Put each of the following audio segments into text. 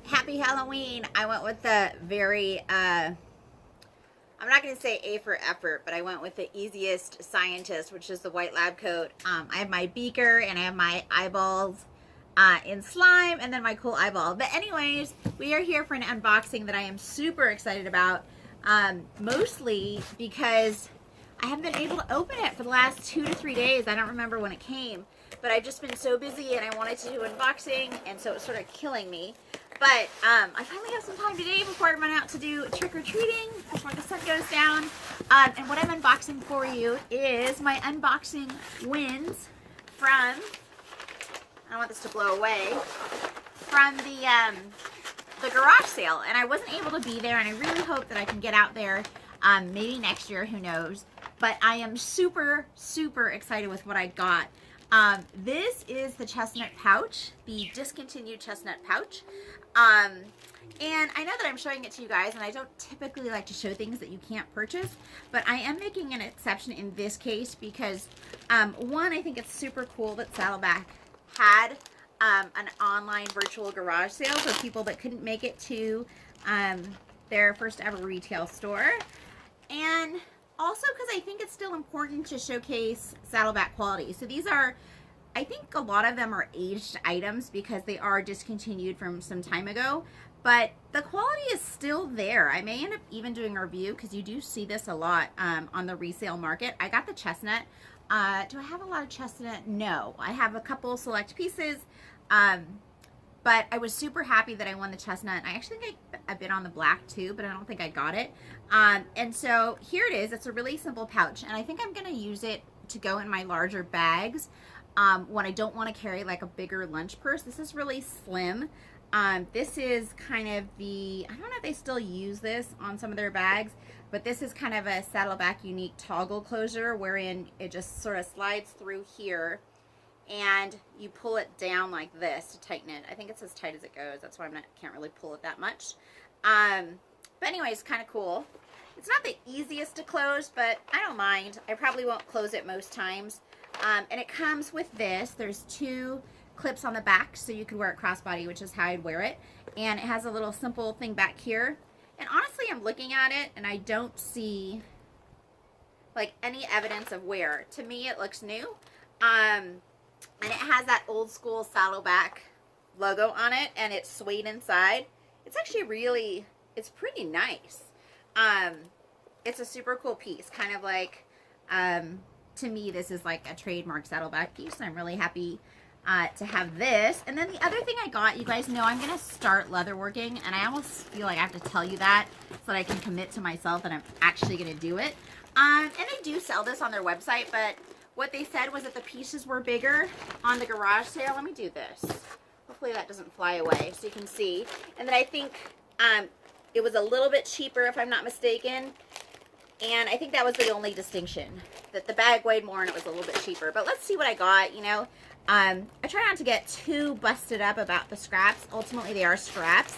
Happy Halloween. I went with the very, I'm not going to say A for effort, but I went with the easiest scientist, which is the white lab coat. I have my beaker and I have my eyeballs in slime and then my cool eyeball. But anyways, we are here for an unboxing that I am super excited about, mostly because I haven't been able to open it for the last 2 to 3 days. I don't remember when it came, but I've just been so busy and I wanted to do unboxing, and so it's sort of killing me. But I finally have some time today before I run out to do trick-or-treating, before the sun goes down. And what I'm unboxing for you is my unboxing wins from, I don't want this to blow away, from the garage sale. And I wasn't able to be there, and I really hope that I can get out there maybe next year, who knows. But I am super, super excited with what I got. This is the chestnut pouch, the discontinued chestnut pouch. And I know that I'm showing it to you guys, and I don't typically like to show things that you can't purchase, but I am making an exception in this case because, one, I think it's super cool that Saddleback had an online virtual garage sale for people that couldn't make it to their first ever retail store. And also because I think it's still important to showcase Saddleback quality. So these are, I think a lot of them are aged items because they are discontinued from some time ago, but the quality is still there. I may end up even doing a review because you do see this a lot on the resale market. I got the chestnut. Do I have a lot of chestnut? No. I have a couple select pieces, but I was super happy that I won the chestnut. I actually think I bid on the black too, but I don't think I got it. And so here it is. It's a really simple pouch, and I think I'm going to use it to go in my larger bags when I don't want to carry like a bigger lunch purse. This is really slim. This is kind of the, I don't know if they still use this on some of their bags, but this is kind of a Saddleback unique toggle closure wherein it just sort of slides through here and you pull it down like this to tighten it. I think it's as tight as it goes. That's why I can't really pull it that much. But anyways, kind of cool. It's not the easiest to close, but I don't mind. I probably won't close it most times. And it comes with this. There's 2 clips on the back, so you could wear it crossbody, which is how I'd wear it. And it has a little simple thing back here. And honestly, I'm looking at it, and I don't see like any evidence of wear. To me, it looks new. And it has that old school Saddleback logo on it, and it's suede inside. It's actually really, it's pretty nice. It's a super cool piece, kind of like, to me, this is like a trademark Saddleback piece. So I'm really happy to have this. And then the other thing I got, you guys know I'm going to start leatherworking, and I almost feel like I have to tell you that so that I can commit to myself that I'm actually going to do it. And they do sell this on their website, but what they said was that the pieces were bigger on the garage sale. Let me do this. Hopefully that doesn't fly away so you can see. And then I think it was a little bit cheaper, if I'm not mistaken. And I think that was the only distinction, that the bag weighed more and it was a little bit cheaper. But let's see what I got, you know. I try not to get too busted up about the scraps. Ultimately, they are scraps.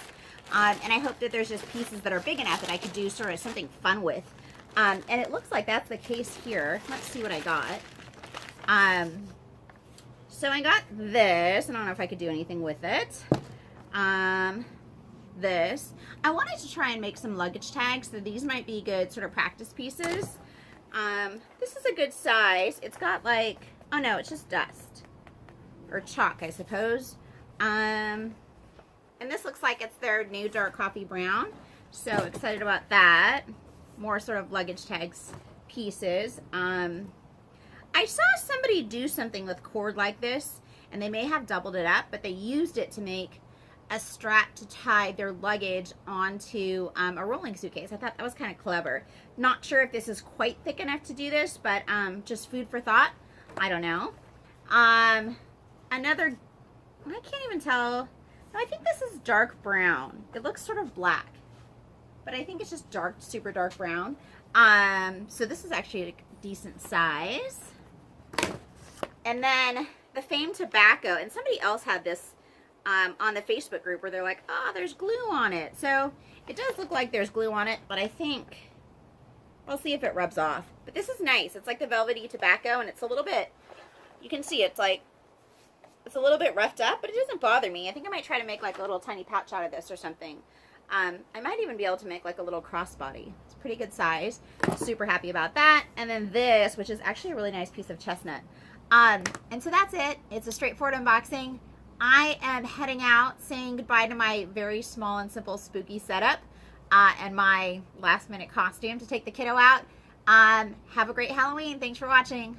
And I hope that there's just pieces that are big enough that I could do sort of something fun with. And it looks like that's the case here. Let's see what I got. So I got this. I don't know if I could do anything with it. This. I wanted to try and make some luggage tags, so these might be good sort of practice pieces. This is a good size. It's got like, oh no, it's just dust. Or chalk, I suppose. And this looks like it's their new dark coffee brown. So excited about that. More sort of luggage tags pieces. I saw somebody do something with cord like this, and they may have doubled it up, but they used it to make a strap to tie their luggage onto a rolling suitcase. I thought that was kind of clever. Not sure if this is quite thick enough to do this, but just food for thought. I don't know. Another, I can't even tell. No, I think this is dark brown. It looks sort of black, but I think it's just dark, super dark brown. So this is actually a decent size. And then the famed tobacco, and somebody else had this on the Facebook group where they're like, oh, there's glue on it. So it does look like there's glue on it, but I think we'll see if it rubs off. But this is nice. It's like the velvety tobacco, and it's a little bit, you can see it's like It's a little bit roughed up, but it doesn't bother me. I think I might try to make like a little tiny pouch out of this or something. I might even be able to make like a little crossbody. It's pretty good size. Super happy about that. And then this, which is actually a really nice piece of chestnut. And so that's it. It's a straightforward unboxing. I am heading out, saying goodbye to my very small and simple spooky setup and my last minute costume to take the kiddo out. Have a great Halloween. Thanks for watching.